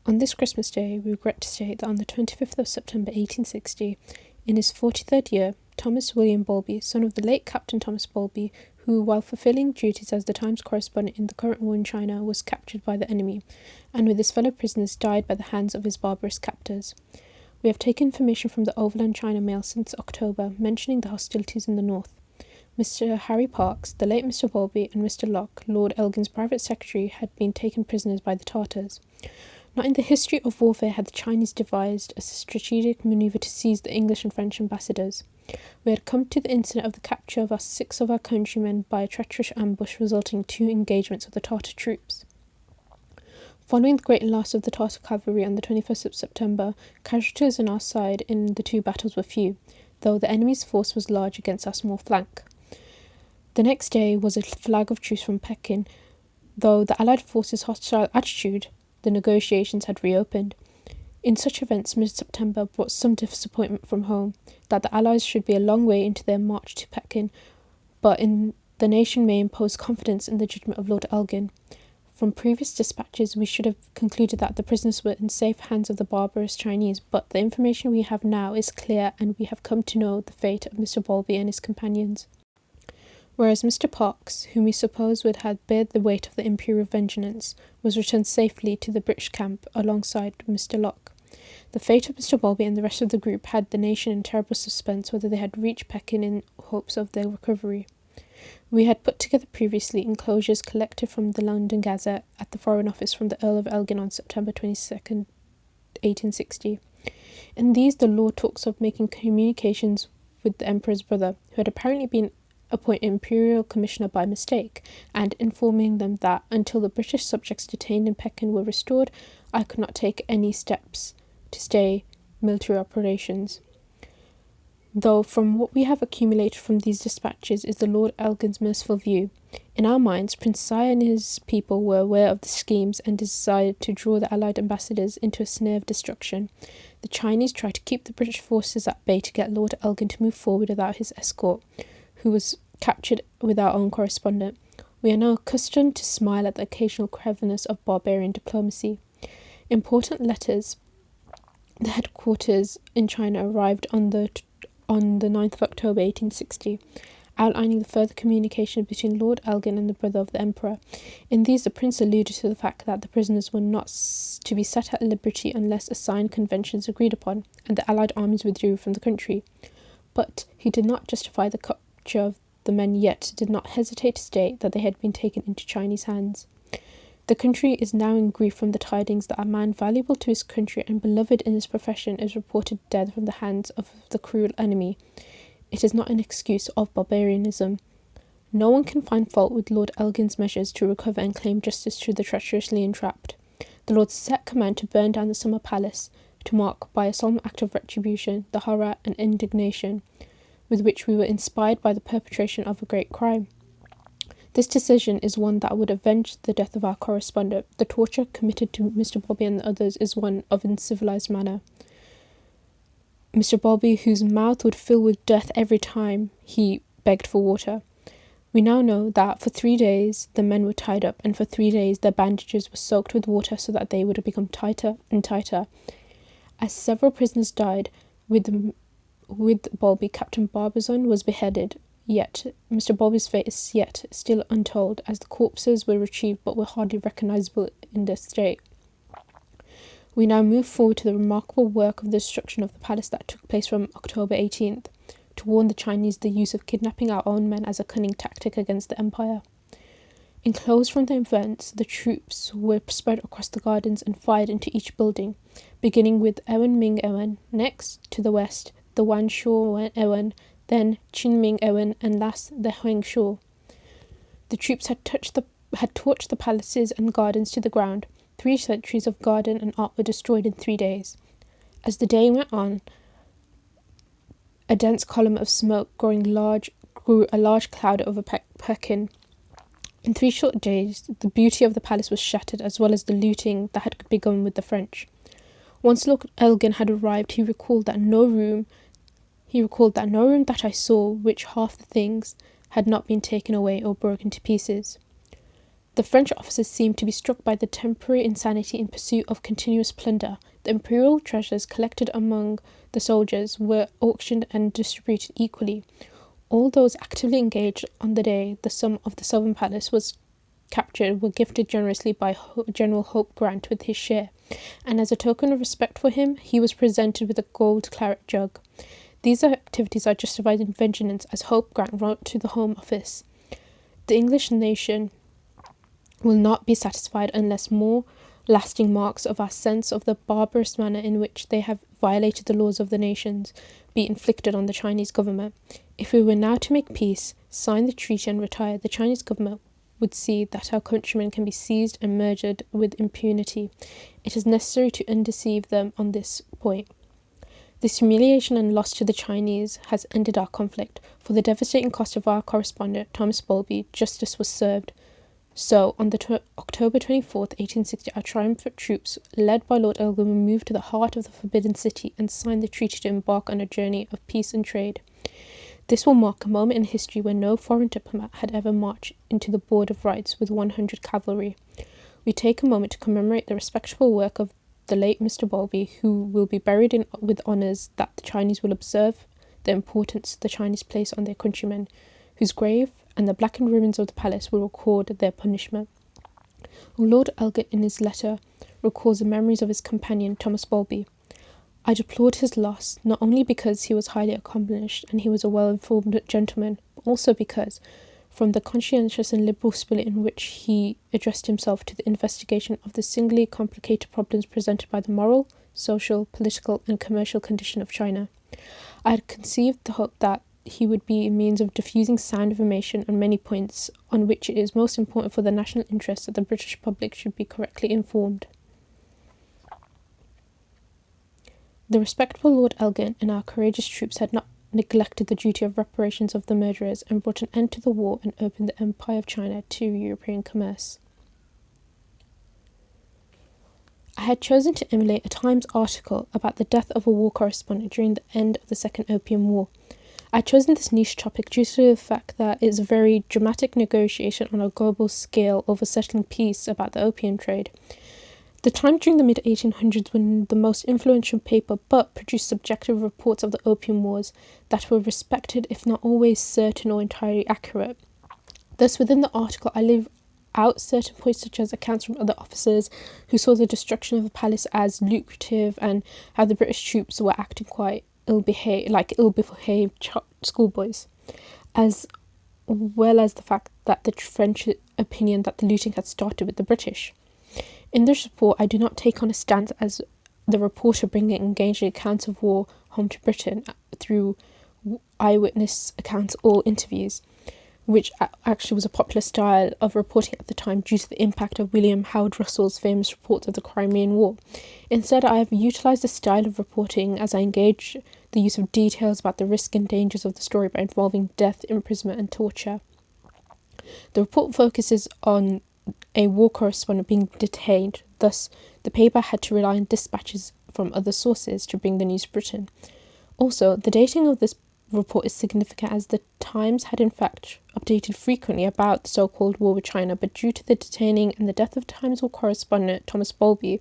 On this Christmas Day, we regret to state that on the 25th of September 1860, in his 43rd year, Thomas William Bowlby, son of the late Captain Thomas Bowlby, who, while fulfilling duties as the Times correspondent in the current war in China, was captured by the enemy, and with his fellow prisoners died by the hands of his barbarous captors. We have taken information from the Overland China Mail since October, mentioning the hostilities in the north. Mr. Harry Parkes, the late Mr. Bowlby, and Mr. Locke, Lord Elgin's private secretary, had been taken prisoners by the Tartars. Not in the history of warfare had the Chinese devised a strategic manoeuvre to seize the English and French ambassadors. We had come to the incident of the capture of 6 of our countrymen by a treacherous ambush resulting in 2 engagements of the Tartar troops. Following the great loss of the Tartar cavalry on the 21st of September, casualties on our side in the 2 battles were few, though the enemy's force was large against our small flank. The next day was a flag of truce from Pekin, though the Allied forces' hostile attitude, the negotiations had reopened. In such events, mid-September brought some disappointment from home, that the Allies should be a long way into their march to Pekin, but the nation may impose confidence in the judgment of Lord Elgin. From previous dispatches, we should have concluded that the prisoners were in safe hands of the barbarous Chinese, but the information we have now is clear, and we have come to know the fate of Mr. Bowlby and his companions. Whereas Mr. Parkes, whom we suppose would have bared the weight of the imperial vengeance, was returned safely to the British camp alongside Mr. Locke. The fate of Mr. Bowlby and the rest of the group had the nation in terrible suspense whether they had reached Pekin in hopes of their recovery. We had put together previously enclosures collected from the London Gazette at the Foreign Office from the Earl of Elgin on September 22nd, 1860. In these the Lord talks of making communications with the Emperor's brother, who had apparently been appointed Imperial Commissioner by mistake, and informing them that until the British subjects detained in Pekin were restored, I could not take any steps to stay military operations. Though from what we have accumulated from these dispatches is the Lord Elgin's merciful view. In our minds, Prince Sire and his people were aware of the schemes and desired to draw the Allied ambassadors into a snare of destruction. The Chinese tried to keep the British forces at bay to get Lord Elgin to move forward without his escort, who was captured with our own correspondent. We are now accustomed to smile at the occasional cleverness of barbarian diplomacy. Important letters, the headquarters in China, arrived on the 9th of October 1860, outlining the further communication between Lord Elgin and the brother of the Emperor. In these the Prince alluded to the fact that the prisoners were not to be set at liberty unless assigned conventions agreed upon, and the Allied armies withdrew from the country. But he did not justify the capture of the men, yet did not hesitate to state that they had been taken into Chinese hands. The country is now in grief from the tidings that a man valuable to his country and beloved in his profession is reported dead from the hands of the cruel enemy. It is not an excuse of barbarianism. No one can find fault with Lord Elgin's measures to recover and claim justice to the treacherously entrapped. The Lord set command to burn down the summer palace, to mark, by a solemn act of retribution, the horror and indignation with which we were inspired by the perpetration of a great crime. This decision is one that would avenge the death of our correspondent. The torture committed to Mr. Bowlby and the others is one of uncivilized manner. Mr. Bowlby, whose mouth would fill with death every time he begged for water. We now know that for 3 days the men were tied up, and for 3 days their bandages were soaked with water so that they would become tighter and tighter. As several prisoners died, with Bowlby, Captain Barbazon was beheaded, yet Mr. Bowlby's fate is yet still untold, as the corpses were retrieved but were hardly recognisable in their state. We now move forward to the remarkable work of the destruction of the palace that took place from October 18th, to warn the Chinese the use of kidnapping our own men as a cunning tactic against the Empire. Enclosed from the events, the troops were spread across the gardens and fired into each building, beginning with Ewen Ming Ewen, next, to the west, the Wan Shao Ewen, then Qin Ming Ewen, and last the Huang Shao. The troops had torched the palaces and gardens to the ground. 3 centuries of garden and art were destroyed in 3 days. As the day went on, a dense column of smoke grew a large cloud over Pekin. In 3 short days, the beauty of the palace was shattered, as well as the looting that had begun with the French. Once Lord Elgin had arrived, he recalled that no room that I saw which half the things had not been taken away or broken to pieces. The French officers seemed to be struck by the temporary insanity in pursuit of continuous plunder. The imperial treasures collected among the soldiers were auctioned and distributed equally. All those actively engaged on the day the sum of the Sovereign Palace was captured were gifted generously by General Hope Grant with his share, and as a token of respect for him, he was presented with a gold claret jug. These activities are justified in vengeance, as Hope Grant wrote to the Home Office. The English nation will not be satisfied unless more lasting marks of our sense of the barbarous manner in which they have violated the laws of the nations be inflicted on the Chinese government. If we were now to make peace, sign the treaty and retire, the Chinese government would see that our countrymen can be seized and murdered with impunity. It is necessary to undeceive them on this point. This humiliation and loss to the Chinese has ended our conflict. For the devastating cost of our correspondent, Thomas Bowlby, justice was served. So, on October 24th, 1860, our triumphant troops, led by Lord Elgin, moved to the heart of the Forbidden City and signed the treaty to embark on a journey of peace and trade. This will mark a moment in history when no foreign diplomat had ever marched into the Board of Rights with 100 cavalry. We take a moment to commemorate the respectable work of the late Mr. Bowlby, who will be buried with honours that the Chinese will observe the importance the Chinese place on their countrymen, whose grave and the blackened ruins of the palace will record their punishment. Lord Elgin, in his letter, recalls the memories of his companion, Thomas Bowlby. I deplored his loss, not only because he was highly accomplished and he was a well-informed gentleman, but also because, from the conscientious and liberal spirit in which he addressed himself to the investigation of the singularly complicated problems presented by the moral, social, political, and commercial condition of China, I had conceived the hope that he would be a means of diffusing sound information on many points on which it is most important for the national interest that the British public should be correctly informed. The respectable Lord Elgin and our courageous troops had not neglected the duty of reparations of the murderers and brought an end to the war and opened the Empire of China to European commerce. I had chosen to emulate a Times article about the death of a war correspondent during the end of the Second Opium War. I had chosen this niche topic due to the fact that it is a very dramatic negotiation on a global scale over settling peace about the opium trade. The Times during the mid-1800s was the most influential paper, but produced subjective reports of the Opium Wars that were respected, if not always certain or entirely accurate. Thus, within the article, I leave out certain points such as accounts from other officers who saw the destruction of the palace as lucrative and how the British troops were acting quite ill-behaved schoolboys, as well as the fact that the French opinion that the looting had started with the British. In this report, I do not take on a stance as the reporter bringing engaged in accounts of war home to Britain through eyewitness accounts or interviews, which actually was a popular style of reporting at the time due to the impact of William Howard Russell's famous reports of the Crimean War. Instead, I have utilised a style of reporting as I engage the use of details about the risks and dangers of the story by involving death, imprisonment and torture. The report focuses on a war correspondent being detained, thus the paper had to rely on dispatches from other sources to bring the news to Britain. Also, the dating of this report is significant as the Times had in fact updated frequently about the so-called war with China, but due to the detaining and the death of Times war correspondent Thomas Bowlby,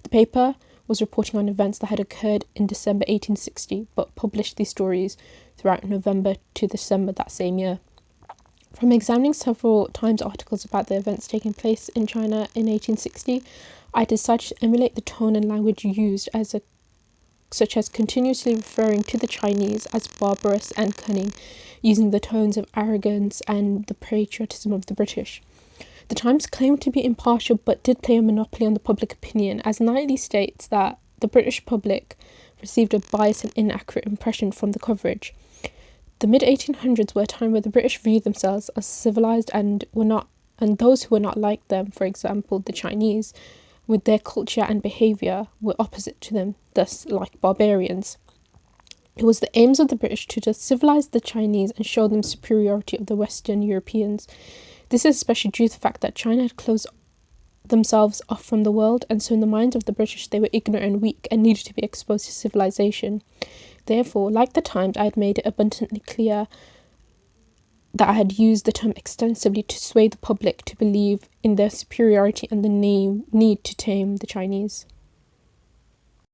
the paper was reporting on events that had occurred in December 1860, but published these stories throughout November to December that same year. From examining several Times articles about the events taking place in China in 1860, I decided to emulate the tone and language used such as continuously referring to the Chinese as barbarous and cunning, using the tones of arrogance and the patriotism of the British. The Times claimed to be impartial but did play a monopoly on the public opinion, as Knightley states that the British public received a biased and inaccurate impression from the coverage. The mid-1800s were a time where the British viewed themselves as civilised and those who were not like them, for example the Chinese, with their culture and behaviour, were opposite to them, thus like barbarians. It was the aims of the British to just civilise the Chinese and show them superiority of the Western Europeans. This is especially due to the fact that China had closed themselves off from the world, and so in the minds of the British they were ignorant and weak and needed to be exposed to civilization. Therefore, like the Times, I had made it abundantly clear that I had used the term extensively to sway the public to believe in their superiority and the need to tame the Chinese.